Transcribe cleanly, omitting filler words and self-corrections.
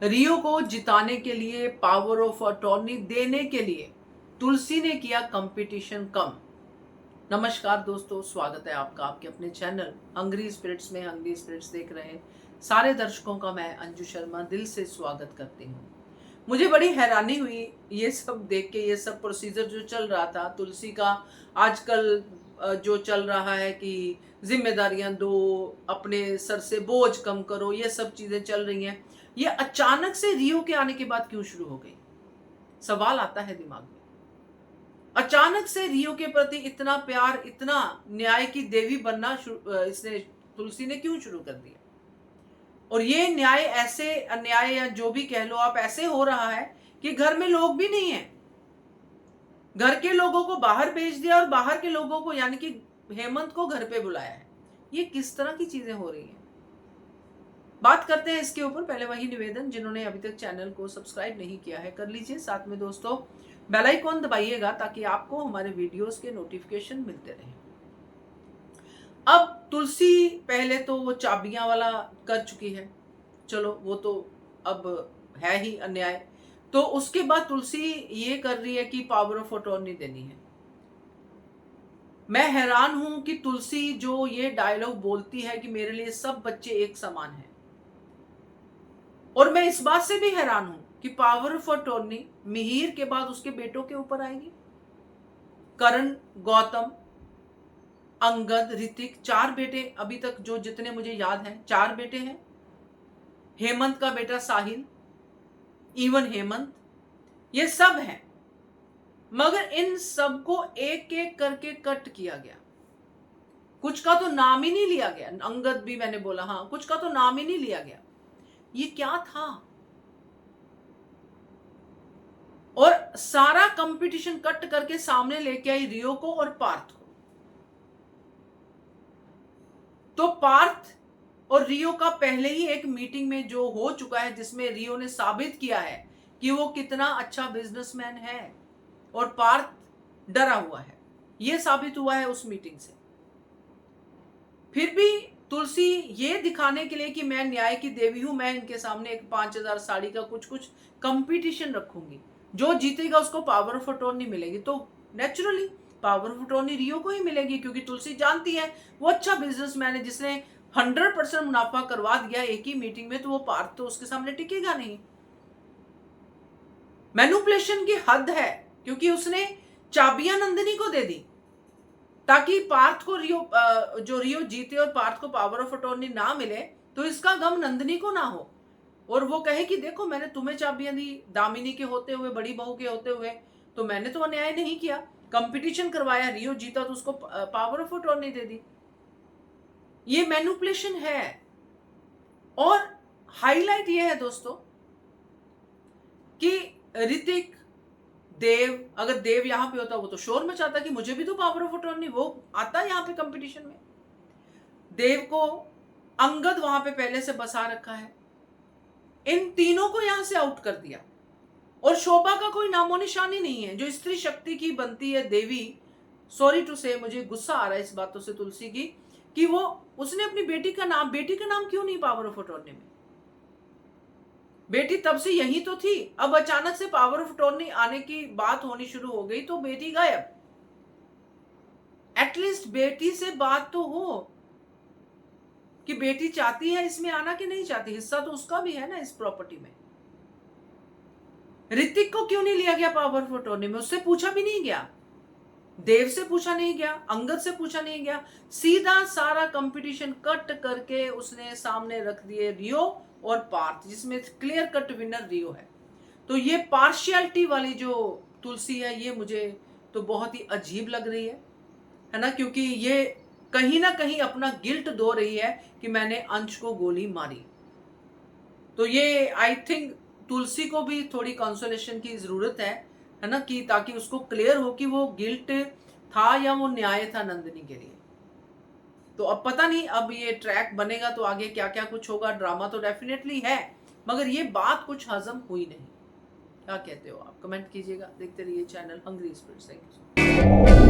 रियो को जिताने के लिए, पावर ऑफ अटॉर्नी देने के लिए तुलसी ने किया कंपटीशन कम। नमस्कार दोस्तों, स्वागत है आपका आपके अपने चैनल हंग्री स्पिरिट्स में। हंग्री स्पिरिट्स देख रहे हैं सारे दर्शकों का मैं अंजू शर्मा दिल से स्वागत करती हूँ। मुझे बड़ी हैरानी हुई ये सब देख के, ये सब प्रोसीजर जो चल रहा था तुलसी का आजकल जो चल रहा है कि जिम्मेदारियां दो, अपने सर से बोझ कम करो, ये सब चीजें चल रही हैं। ये अचानक से रियो के आने के बाद क्यों शुरू हो गई? सवाल आता है दिमाग में। अचानक से रियो के प्रति इतना प्यार, इतना न्याय की देवी बनना इसने तुलसी ने क्यों शुरू कर दिया? और ये न्याय ऐसे, अन्याय या जो भी कह लो आप, ऐसे हो रहा है कि घर में लोग भी नहीं है। घर के लोगों को बाहर भेज दिया और बाहर के लोगों को यानी कि हेमंत को घर पे बुलाया है। ये किस तरह की चीजें हो रही हैं? बात करते हैं इसके ऊपर। पहले वही निवेदन, जिन्होंने अभी तक चैनल को सब्सक्राइब नहीं किया है कर लीजिए, साथ में दोस्तों बेल आइकॉन दबाइएगा ताकि आपको हमारे वीडियोस के नोटिफिकेशन मिलते रहें। अब तुलसी पहले तो वो चाबियां वाला कर चुकी है, चलो वो तो अब है ही अन्याय। तो उसके बाद तुलसी ये कर रही है कि पावर ऑफ अटॉर्नी देनी है। मैं हैरान हूं कि तुलसी जो ये डायलॉग बोलती है कि मेरे लिए सब बच्चे एक समान हैं, और मैं इस बात से भी हैरान हूं कि पावर ऑफ अटॉर्नी मिहिर के बाद उसके बेटों के ऊपर आएगी। करण, गौतम, अंगद, ऋतिक, 4 बेटे अभी तक जो जितने मुझे याद हैं 4 बेटे हैं। हेमंत का बेटा साहिल, इवन हेमंत, ये सब हैं। मगर इन सबको एक एक करके कट किया गया। कुछ का तो नाम ही नहीं लिया गया। अंगद भी मैंने बोला, हाँ, कुछ का तो नाम ही नहीं लिया गया। ये क्या था? और सारा कंपटीशन कट करके सामने लेके आई रियो को और पार्थ को। तो पार्थ और रियो का पहले ही एक मीटिंग में जो हो चुका है, जिसमें रियो ने साबित किया है कि वो कितना अच्छा बिजनेसमैन है और पार्थ डरा हुआ है, ये साबित हुआ है उस मीटिंग से। फिर भी तुलसी ये दिखाने के लिए कि मैं न्याय की देवी हूं, मैं इनके सामने एक 5000 साड़ी का कुछ कंपटीशन रखूंगी, जो जीतेगा उसको पावर ऑफ अटॉर्नी मिलेगी। तो नेचुरली पावर ऑफ अटॉर्नी रियो को ही मिलेगी, क्योंकि तुलसी जानती है वो अच्छा बिजनेसमैन है जिसने 100% मुनाफा करवा दिया एक ही मीटिंग में। तो वो पार्थ तो उसके सामने टिकेगा नहीं। मैनिपुलेशन की हद है, क्योंकि उसने चाबियां नंदिनी को दे दी ताकि पार्थ को रियो जीते और पार्थ को पावर ऑफ अटॉर्नी ना मिले, तो इसका गम नंदिनी को ना हो और वो कहे कि देखो मैंने तुम्हें चाबियां दी, दामिनी के होते हुए, बड़ी बहू के होते हुए, तो मैंने तो अन्याय नहीं किया, कंपटीशन करवाया, रियो जीता तो उसको पावर ऑफ अटॉर्नी दे दी। ये मैनिपुलेशन है। और हाईलाइट ये है दोस्तों कि ऋतिक, देव, अगर देव यहां पे होता वो तो शोर मचाता कि मुझे भी तो पावर ऑफ अटॉर्नी, वो आता यहाँ पे कंपटीशन में। देव को अंगद वहां पे पहले से बसा रखा है, इन तीनों को यहां से आउट कर दिया। और शोभा का कोई नामो निशान ही नहीं है, जो स्त्री शक्ति की बनती है देवी। सॉरी टू से, मुझे गुस्सा आ रहा है इस बातों से तुलसी की, कि वो उसने अपनी बेटी का नाम क्यों नहीं पावर ऑफ अटॉर्नी में? बेटी तब से यही तो थी, अब अचानक से पावर ऑफ अटॉर्नी आने की बात होनी शुरू हो गई तो बेटी गायब। एटलीस्ट बेटी से बात तो हो कि बेटी चाहती है इसमें आना कि नहीं चाहती, हिस्सा तो उसका भी है ना इस प्रॉपर्टी में। ऋतिक को क्यों नहीं लिया गया पावर ऑफ अटॉर्नी में? उससे पूछा भी नहीं गया, देव से पूछा नहीं गया, अंगद से पूछा नहीं गया, सीधा सारा कंपटीशन कट करके उसने सामने रख दिए रियो और पार्थ, जिसमें क्लियर कट विनर रियो है। तो ये पार्शियलिटी वाली जो तुलसी है, ये मुझे तो बहुत ही अजीब लग रही है ना, क्योंकि ये कहीं ना कहीं अपना गिल्ट धो रही है कि मैंने अंश को गोली मारी। तो ये आई थिंक तुलसी को भी थोड़ी कंसोलेशन की जरूरत है ना, कि ताकि उसको क्लियर हो कि वो गिल्ट था या वो न्याय था नंदिनी के लिए। तो अब पता नहीं, अब ये ट्रैक बनेगा तो आगे क्या क्या कुछ होगा। ड्रामा तो डेफिनेटली है, मगर ये बात कुछ हजम हुई नहीं। क्या कहते हो आप? कमेंट कीजिएगा। देखते रहिए channel hungry spirits. Thank you.